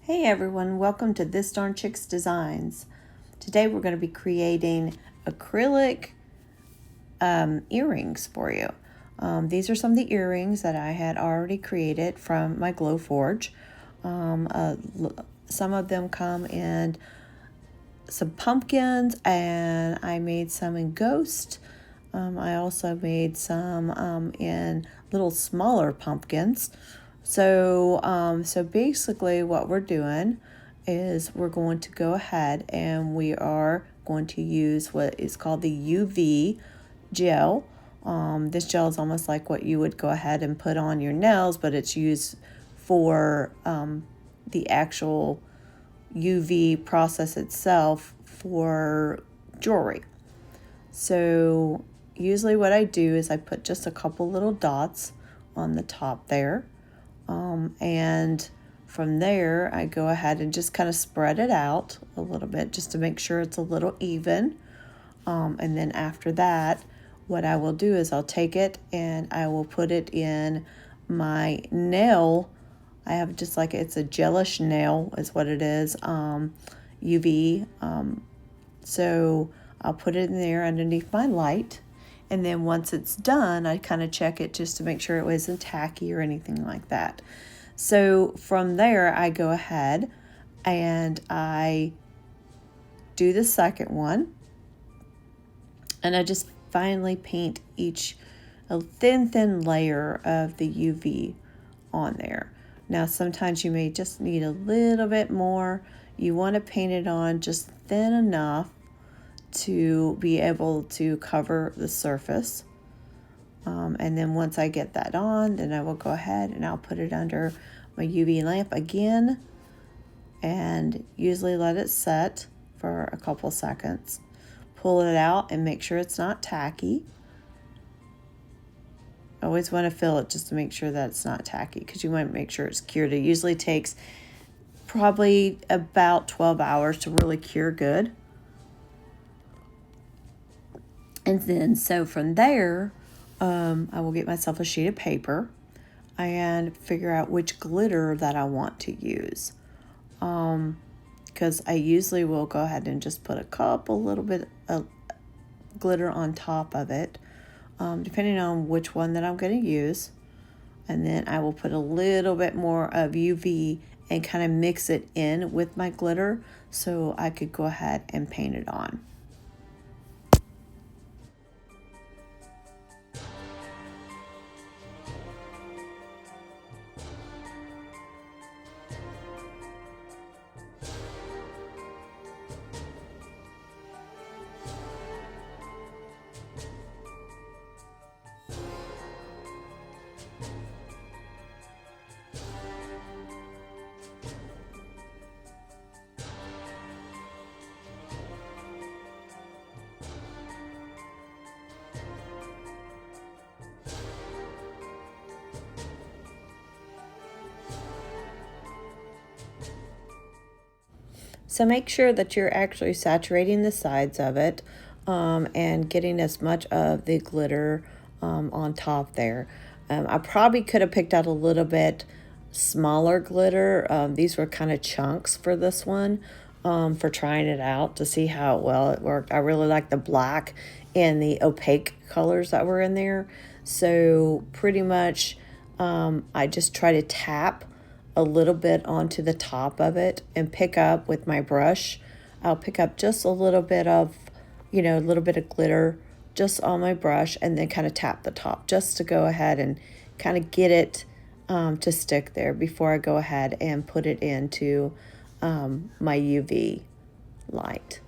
Hey everyone, welcome to This Darn Chicks Designs. Today we're going to be creating acrylic earrings for you. These are some of the earrings that I had already created from my Glowforge. Some of them come in some pumpkins, and I made some in ghost. I also made some in little smaller pumpkins. So basically what we're doing is we're going to go ahead and we are going to use what is called the UV gel. This gel is almost like what you would go ahead and put on your nails, but it's used for the actual UV process itself for jewelry. So usually what I do is I put just a couple little dots on the top there. And from there, I go ahead and just kind of spread it out a little bit just to make sure it's a little even. And then after that, what I will do is I'll take it and I will put it in my nail. I have just like it's a gelish nail is what it is, UV. So I'll put it in there underneath my light. And then once it's done, I kind of check it just to make sure it wasn't tacky or anything like that. So from there, I go ahead and I do the second one. And I just finally paint a thin layer of the UV on there. Now, sometimes you may just need a little bit more. You want to paint it on just thin enough to be able to cover the surface. And then once I get that on, then I will go ahead and I'll put it under my UV lamp again and usually let it set for a couple seconds. Pull it out and make sure it's not tacky. I always want to feel it just to make sure that it's not tacky because you want to make sure it's cured. It usually takes probably about 12 hours to really cure good. And then so from there, I will get myself a sheet of paper and figure out which glitter that I want to use. Because I usually will go ahead and just put a little bit of glitter on top of it, depending on which one that I'm going to use. And then I will put a little bit more of UV and kind of mix it in with my glitter so I could go ahead and paint it on. So make sure that you're actually saturating the sides of it and getting as much of the glitter on top there. I probably could have picked out a little bit smaller glitter. These were kind of chunks for this one for trying it out to see how well it worked. I really like the black and the opaque colors that were in there. So pretty much I just try to tap a little bit onto the top of it and pick up with my brush. I'll pick up just a little bit of, a little bit of glitter just on my brush and then kind of tap the top just to go ahead and kind of get it to stick there before I go ahead and put it into my UV light.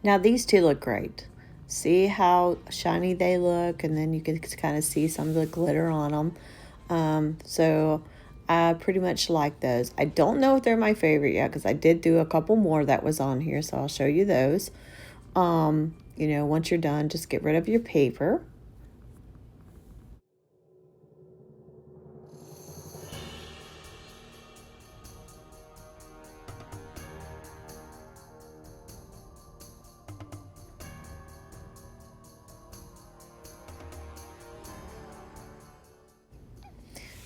Now these two look great. See how shiny they look, and then you can kind of see some of the glitter on them. So I pretty much like those. I don't know if they're my favorite yet because I did do a couple more that was on here, so I'll show you those. Once you're done, just get rid of your paper.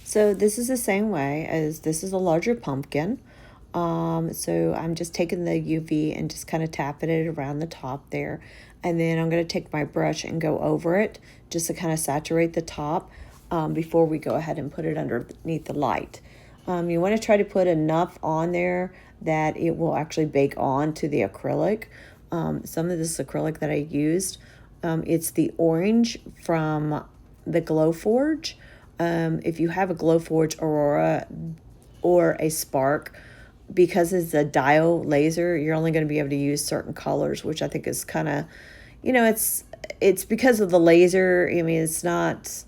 So this is the same way as this is a larger pumpkin. So I'm just taking the UV and just kind of tapping it around the top there. And then I'm going to take my brush and go over it just to kind of saturate the top before we go ahead and put it underneath the light. You want to try to put enough on there that it will actually bake on to the acrylic. Some of this acrylic that I used, it's the orange from the Glowforge. If you have a Glowforge Aurora or a Spark, because it's a diode laser, you're only going to be able to use certain colors, which I think is kind of, it's because of the laser. I mean, it's not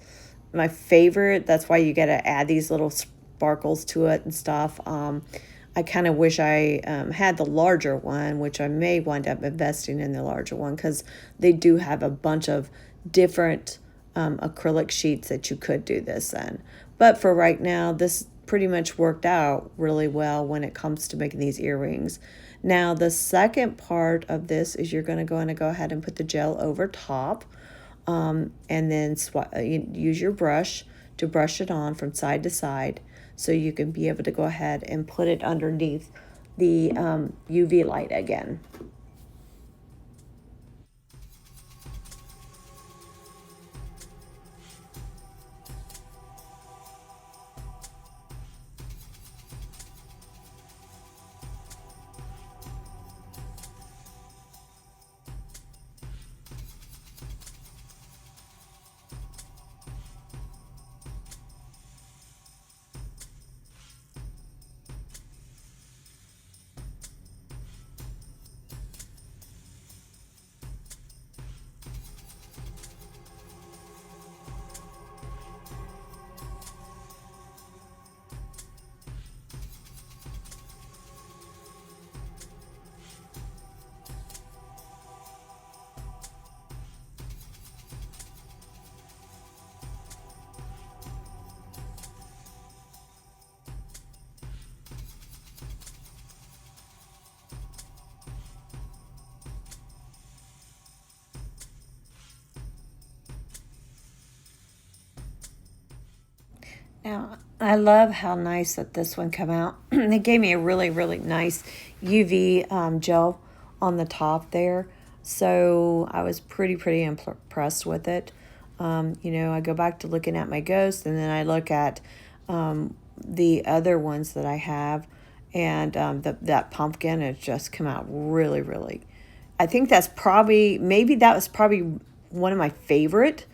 my favorite. That's why you got to add these little sparkles to it and stuff. I kind of wish I had the larger one, which I may wind up investing in the larger one because they do have a bunch of different acrylic sheets that you could do this in. But for right now, this pretty much worked out really well when it comes to making these earrings. Now, the second part of this is you're going to go ahead and put the gel over top, and then use your brush to brush it on from side to side so you can be able to go ahead and put it underneath the UV light again. Now, I love how nice that this one came out. It gave me a really, really nice UV gel on the top there. So I was pretty impressed with it. I go back to looking at my ghost, and then I look at the other ones that I have, and that pumpkin, it just come out really, really. I think maybe that was probably one of my favorite.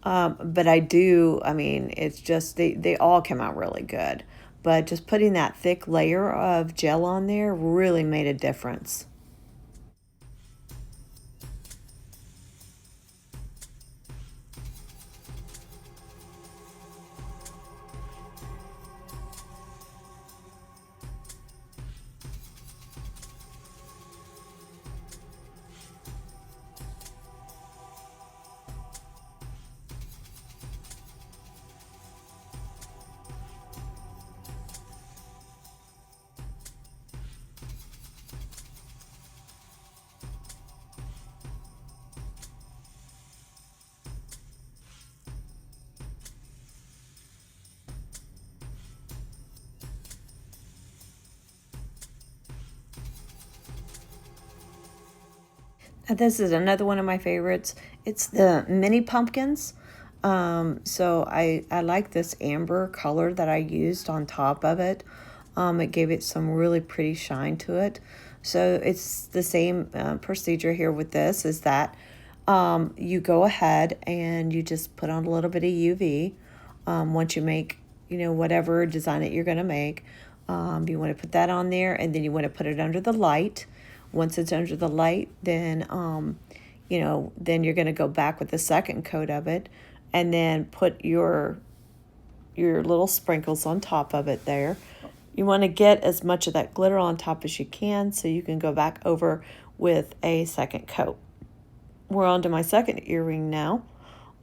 But I mean, it's just, they all came out really good. But just putting that thick layer of gel on there really made a difference. This is another one of my favorites. It's the mini pumpkins. So I like this amber color that I used on top of it. It gave it some really pretty shine to it. So it's the same procedure here with this, is that you go ahead and you just put on a little bit of UV. Once you make, whatever design that you're going to make, you want to put that on there, and then you want to put it under the light. Once it's under the light, then then you're going to go back with the second coat of it, and then put your little sprinkles on top of it there. You want to get as much of that glitter on top as you can so you can go back over with a second coat. We're on to my second earring now.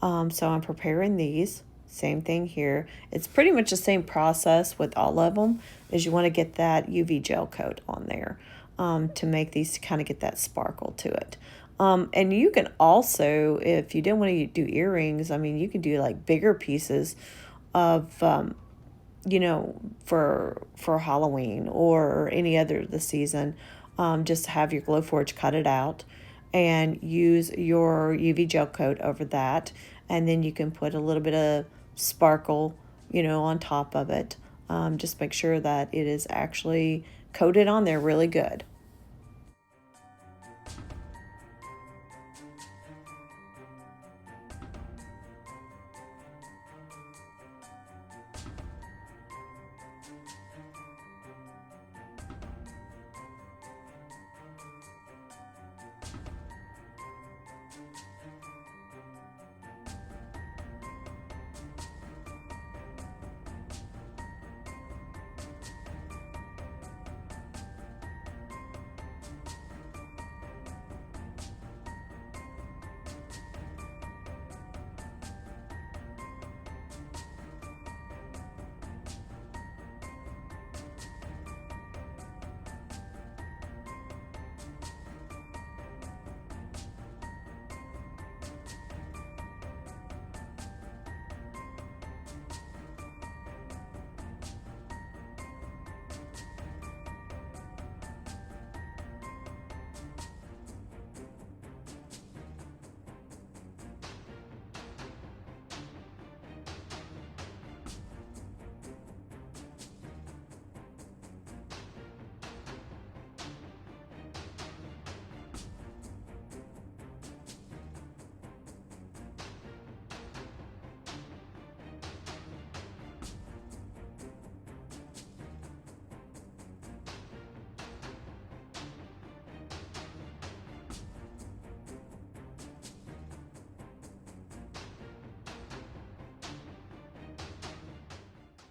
So I'm preparing these. Same thing here. It's pretty much the same process with all of them, is you want to get that UV gel coat on there to make these kind of get that sparkle to it. And you can also, if you didn't want to do earrings, I mean, you can do like bigger pieces of, for Halloween or any other of the season. Just have your Glowforge cut it out and use your UV gel coat over that. And then you can put a little bit of sparkle, on top of it. Just make sure that it is actually coated on there really good.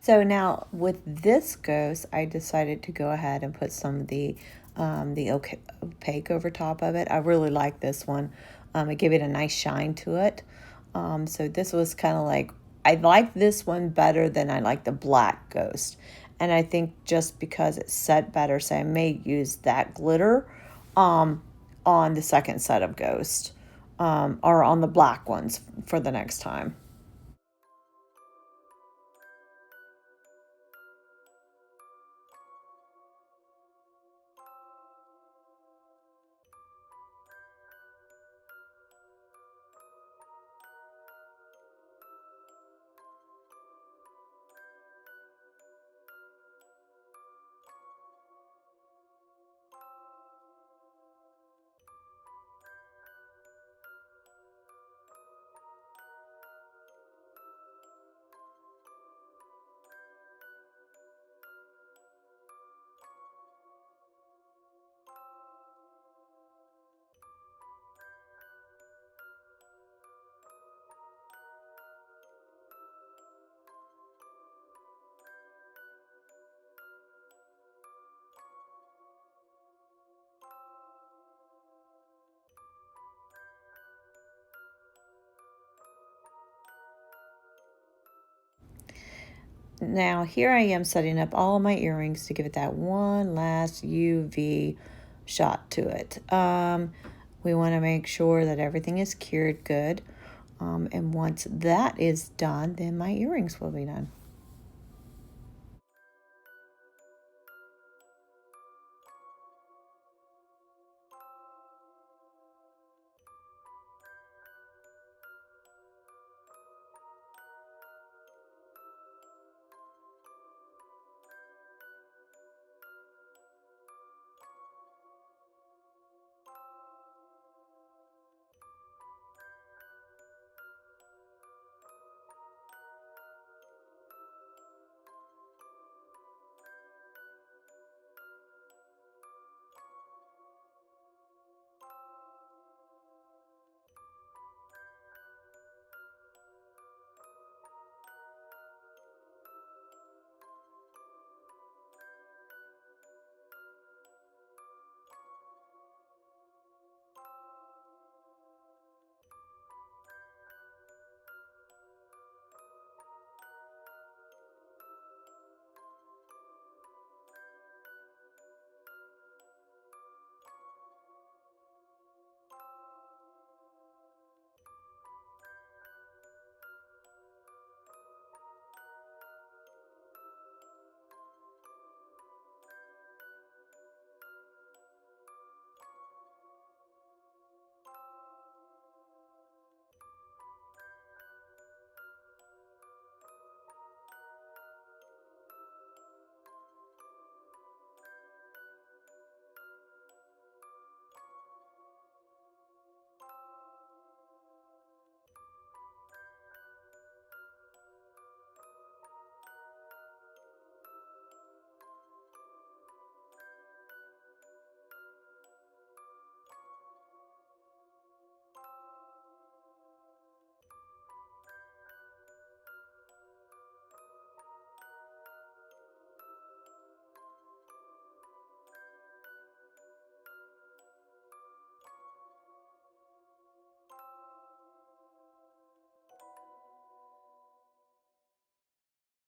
So now with this ghost, I decided to go ahead and put some of the opaque over top of it. I really like this one. It gave it a nice shine to it. So this was kind of like, I like this one better than I like the black ghost. And I think just because it's set better, so I may use that glitter on the second set of ghost, or on the black ones for the next time. Now here I am setting up all of my earrings to give it that one last UV shot to it. We want to make sure that everything is cured good. And once that is done, then my earrings will be done.